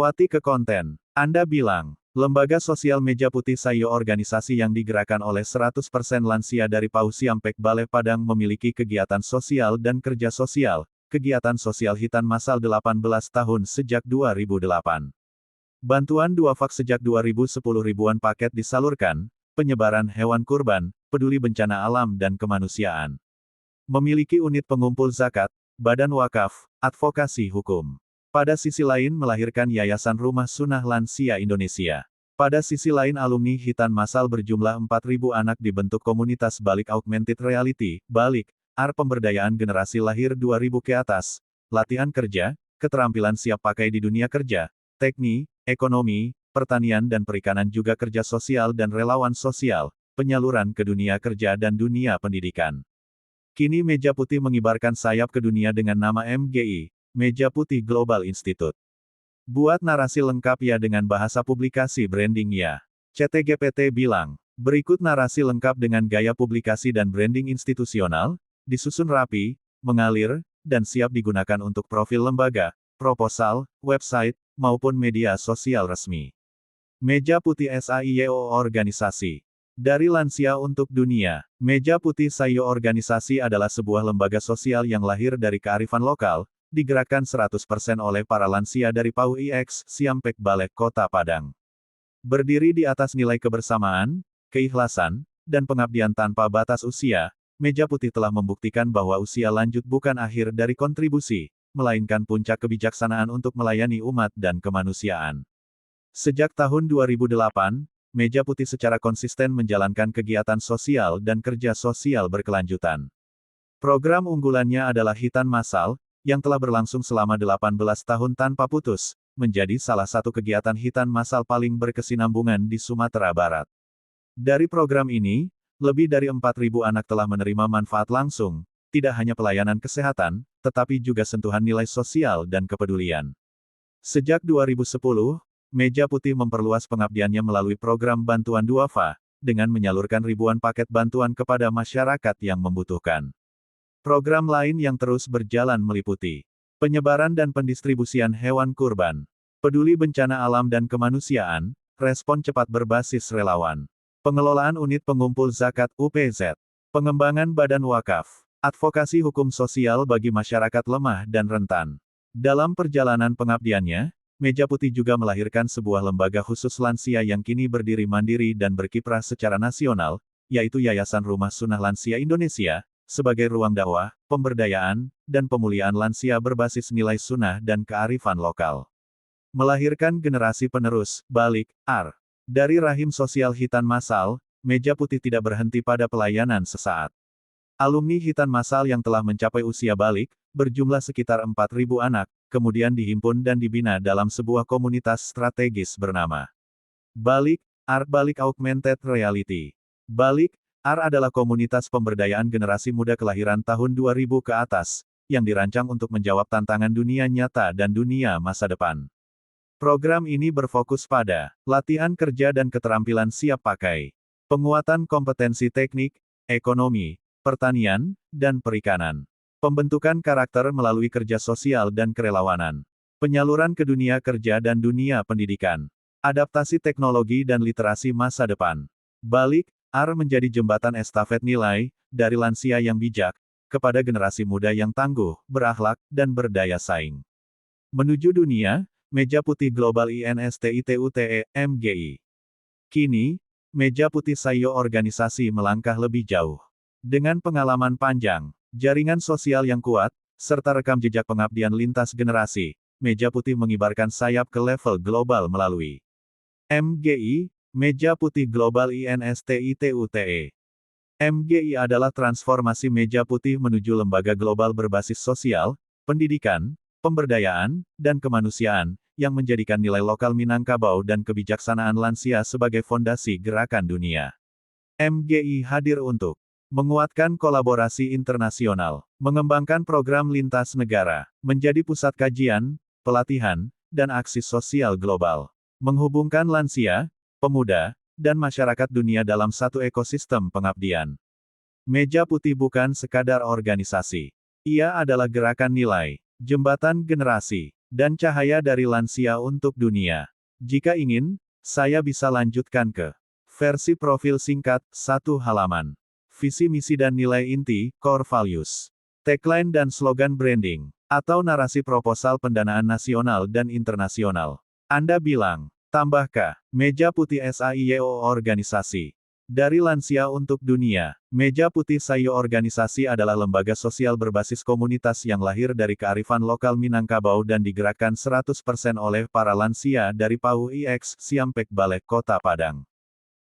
Melewati ke konten. Anda bilang, lembaga sosial Meja Putih Sayo organisasi yang digerakkan oleh 100% lansia dari Pau Siampek Balai Padang memiliki kegiatan sosial dan kerja sosial, kegiatan sosial hitan masal 18 tahun sejak 2008. Bantuan duafak sejak 2010 ribuan paket disalurkan, penyebaran hewan kurban, peduli bencana alam dan kemanusiaan. Memiliki unit pengumpul zakat, badan wakaf, advokasi hukum. Pada sisi lain melahirkan Yayasan Rumah Sunnah Lansia Indonesia. Pada sisi lain alumni hitan masal berjumlah 4.000 anak dibentuk komunitas Balik Augmented Reality, Balik, pemberdayaan generasi lahir 2000 ke atas, latihan kerja, keterampilan siap pakai di dunia kerja, teknik, ekonomi, pertanian dan perikanan juga kerja sosial dan relawan sosial, penyaluran ke dunia kerja dan dunia pendidikan. Kini Meja Putih mengibarkan sayap ke dunia dengan nama MGI, Meja Putih Global Institute. Buat narasi lengkap ya dengan bahasa publikasi branding ya. CTGPT bilang, berikut narasi lengkap dengan gaya publikasi dan branding institusional, disusun rapi, mengalir, dan siap digunakan untuk profil lembaga, proposal, website, maupun media sosial resmi. Meja Putih SAIYO organisasi. Dari lansia untuk dunia, Meja Putih Sayo organisasi adalah sebuah lembaga sosial yang lahir dari kearifan lokal, digerakkan 100% oleh para lansia dari Pau IX, Siampek Balek Kota Padang. Berdiri di atas nilai kebersamaan, keikhlasan, dan pengabdian tanpa batas usia, Meja Putih telah membuktikan bahwa usia lanjut bukan akhir dari kontribusi, melainkan puncak kebijaksanaan untuk melayani umat dan kemanusiaan. Sejak tahun 2008, Meja Putih secara konsisten menjalankan kegiatan sosial dan kerja sosial berkelanjutan. Program unggulannya adalah hitan masal, yang telah berlangsung selama 18 tahun tanpa putus, menjadi salah satu kegiatan hitan masal paling berkesinambungan di Sumatera Barat. Dari program ini, lebih dari 4.000 anak telah menerima manfaat langsung, tidak hanya pelayanan kesehatan, tetapi juga sentuhan nilai sosial dan kepedulian. Sejak 2010, Meja Putih memperluas pengabdiannya melalui program bantuan duafa, dengan menyalurkan ribuan paket bantuan kepada masyarakat yang membutuhkan. Program lain yang terus berjalan meliputi penyebaran dan pendistribusian hewan kurban, peduli bencana alam dan kemanusiaan, respon cepat berbasis relawan, pengelolaan unit pengumpul zakat UPZ, pengembangan badan wakaf, advokasi hukum sosial bagi masyarakat lemah dan rentan. Dalam perjalanan pengabdiannya, Meja Putih juga melahirkan sebuah lembaga khusus lansia yang kini berdiri mandiri dan berkiprah secara nasional, yaitu Yayasan Rumah Sunnah Lansia Indonesia, sebagai ruang dakwah, pemberdayaan, dan pemulihan lansia berbasis nilai sunnah dan kearifan lokal. Melahirkan generasi penerus, Balik, Dari rahim sosial hitan masal, Meja Putih tidak berhenti pada pelayanan sesaat. Alumni hitan masal yang telah mencapai usia balik, berjumlah sekitar 4.000 anak, kemudian dihimpun dan dibina dalam sebuah komunitas strategis bernama Balik, Balik Augmented Reality. Balik, adalah komunitas pemberdayaan generasi muda kelahiran tahun 2000 ke atas, yang dirancang untuk menjawab tantangan dunia nyata dan dunia masa depan. Program ini berfokus pada latihan kerja dan keterampilan siap pakai, penguatan kompetensi teknik, ekonomi, pertanian, dan perikanan, pembentukan karakter melalui kerja sosial dan kerelawanan, penyaluran ke dunia kerja dan dunia pendidikan, adaptasi teknologi dan literasi masa depan. Balik, menjadi jembatan estafet nilai, dari lansia yang bijak, kepada generasi muda yang tangguh, berakhlak, dan berdaya saing. Menuju dunia, Meja Putih Global INSTITUTE, MGI. Kini, Meja Putih Sayo organisasi melangkah lebih jauh. Dengan pengalaman panjang, jaringan sosial yang kuat, serta rekam jejak pengabdian lintas generasi, Meja Putih mengibarkan sayap ke level global melalui MGI, Meja Putih Global INSTITUTE. MGI adalah transformasi Meja Putih menuju lembaga global berbasis sosial, pendidikan, pemberdayaan, dan kemanusiaan, yang menjadikan nilai lokal Minangkabau dan kebijaksanaan lansia sebagai fondasi gerakan dunia. MGI hadir untuk menguatkan kolaborasi internasional, mengembangkan program lintas negara, menjadi pusat kajian, pelatihan, dan aksi sosial global, menghubungkan lansia, pemuda, dan masyarakat dunia dalam satu ekosistem pengabdian. Meja Putih bukan sekadar organisasi. Ia adalah gerakan nilai, jembatan generasi, dan cahaya dari lansia untuk dunia. Jika ingin, saya bisa lanjutkan ke versi profil singkat, 1 halaman. Visi misi dan nilai inti, core values. Tagline dan slogan branding, atau narasi proposal pendanaan nasional dan internasional. Anda bilang, tambahkah, meja putih SAIYO organisasi. Dari lansia untuk dunia, Meja Putih SAIYO organisasi adalah lembaga sosial berbasis komunitas yang lahir dari kearifan lokal Minangkabau dan digerakkan 100% oleh para lansia dari PAUI-X, Siampek Balek Kota Padang.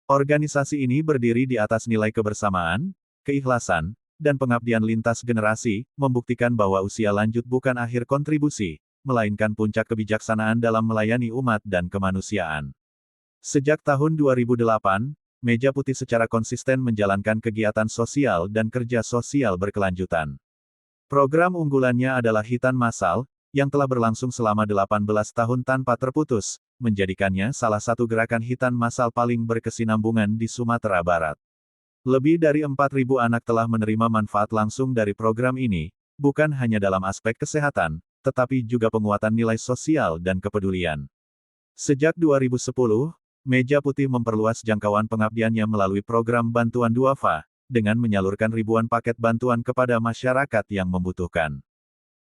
Organisasi ini berdiri di atas nilai kebersamaan, keikhlasan, dan pengabdian lintas generasi, membuktikan bahwa usia lanjut bukan akhir kontribusi, melainkan puncak kebijaksanaan dalam melayani umat dan kemanusiaan. Sejak tahun 2008, Meja Putih secara konsisten menjalankan kegiatan sosial dan kerja sosial berkelanjutan. Program unggulannya adalah Hitan Massal, yang telah berlangsung selama 18 tahun tanpa terputus, menjadikannya salah satu gerakan hitan massal paling berkesinambungan di Sumatera Barat. Lebih dari 4.000 anak telah menerima manfaat langsung dari program ini, bukan hanya dalam aspek kesehatan, tetapi juga penguatan nilai sosial dan kepedulian. Sejak 2010, Meja Putih memperluas jangkauan pengabdiannya melalui program bantuan duafa, dengan menyalurkan ribuan paket bantuan kepada masyarakat yang membutuhkan.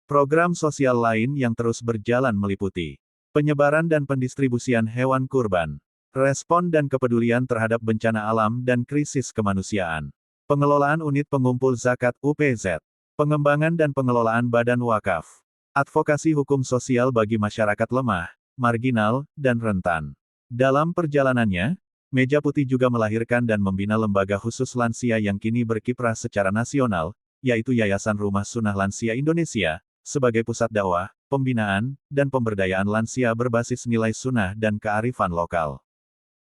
Program sosial lain yang terus berjalan meliputi penyebaran dan pendistribusian hewan kurban, respon dan kepedulian terhadap bencana alam dan krisis kemanusiaan, pengelolaan unit pengumpul zakat UPZ, pengembangan dan pengelolaan badan wakaf, advokasi hukum sosial bagi masyarakat lemah, marginal, dan rentan. Dalam perjalanannya, Meja Putih juga melahirkan dan membina lembaga khusus lansia yang kini berkiprah secara nasional, yaitu Yayasan Rumah Sunnah Lansia Indonesia, sebagai pusat dakwah, pembinaan, dan pemberdayaan lansia berbasis nilai sunnah dan kearifan lokal.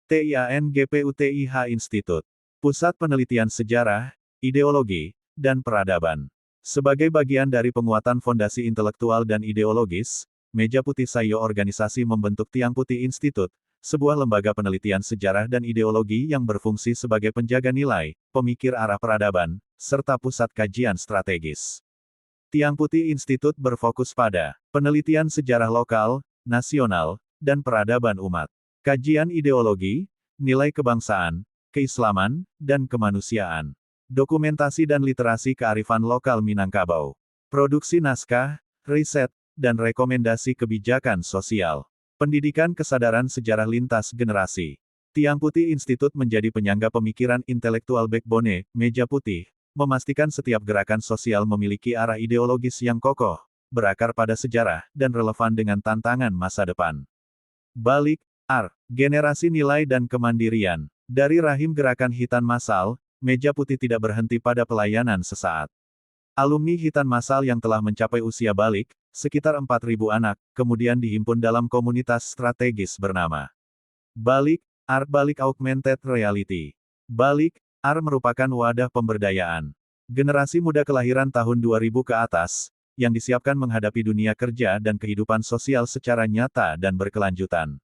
TIANGPUTIH Institute, Pusat Penelitian Sejarah, Ideologi, dan Peradaban. Sebagai bagian dari penguatan fondasi intelektual dan ideologis, Meja Putih SAIYO organisasi membentuk Tiang Putih Institute, sebuah lembaga penelitian sejarah dan ideologi yang berfungsi sebagai penjaga nilai, pemikir arah peradaban, serta pusat kajian strategis. Tiang Putih Institute berfokus pada penelitian sejarah lokal, nasional, dan peradaban umat, kajian ideologi, nilai kebangsaan, keislaman, dan kemanusiaan, dokumentasi dan literasi kearifan lokal Minangkabau, produksi naskah, riset, dan rekomendasi kebijakan sosial. Pendidikan kesadaran sejarah lintas generasi. Tiang Putih Institute menjadi penyangga pemikiran intelektual backbone, Meja Putih, memastikan setiap gerakan sosial memiliki arah ideologis yang kokoh, berakar pada sejarah, dan relevan dengan tantangan masa depan. Balik, generasi nilai dan kemandirian. Dari rahim gerakan hitan massal, Meja Putih tidak berhenti pada pelayanan sesaat. Alumni hitan massal yang telah mencapai usia balik, sekitar 4.000 anak, kemudian dihimpun dalam komunitas strategis bernama Balik, Balik Augmented Reality. Balik, merupakan wadah pemberdayaan generasi muda kelahiran tahun 2000 ke atas, yang disiapkan menghadapi dunia kerja dan kehidupan sosial secara nyata dan berkelanjutan.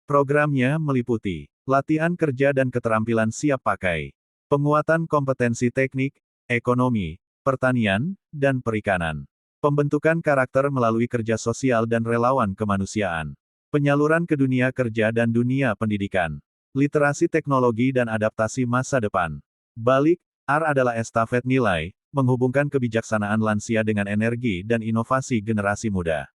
Programnya meliputi latihan kerja dan keterampilan siap pakai, penguatan kompetensi teknik, ekonomi, pertanian, dan perikanan. Pembentukan karakter melalui kerja sosial dan relawan kemanusiaan. Penyaluran ke dunia kerja dan dunia pendidikan. Literasi teknologi dan adaptasi masa depan. Balik, adalah estafet nilai, menghubungkan kebijaksanaan lansia dengan energi dan inovasi generasi muda.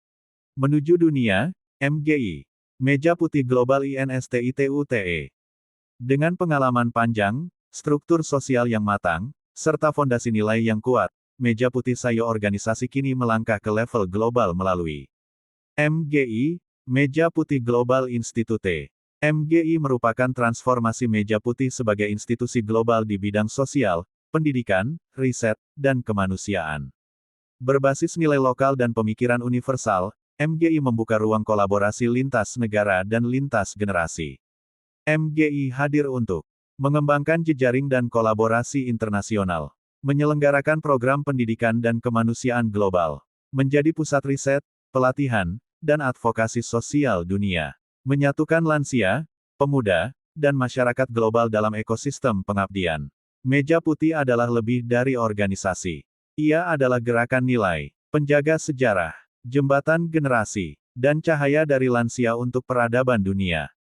Menuju dunia, MGI. Meja Putih Global INSTITUTE. Dengan pengalaman panjang, struktur sosial yang matang, serta fondasi nilai yang kuat, Meja Putih SAIYO organisasi kini melangkah ke level global melalui MGI, Meja Putih Global Institute. MGI merupakan transformasi Meja Putih sebagai institusi global di bidang sosial, pendidikan, riset, dan kemanusiaan. Berbasis nilai lokal dan pemikiran universal, MGI membuka ruang kolaborasi lintas negara dan lintas generasi. MGI hadir untuk mengembangkan jejaring dan kolaborasi internasional, menyelenggarakan program pendidikan dan kemanusiaan global, menjadi pusat riset, pelatihan, dan advokasi sosial dunia, menyatukan lansia, pemuda, dan masyarakat global dalam ekosistem pengabdian. Meja Putih adalah lebih dari organisasi. Ia adalah gerakan nilai, penjaga sejarah, jembatan generasi, dan cahaya dari lansia untuk peradaban dunia.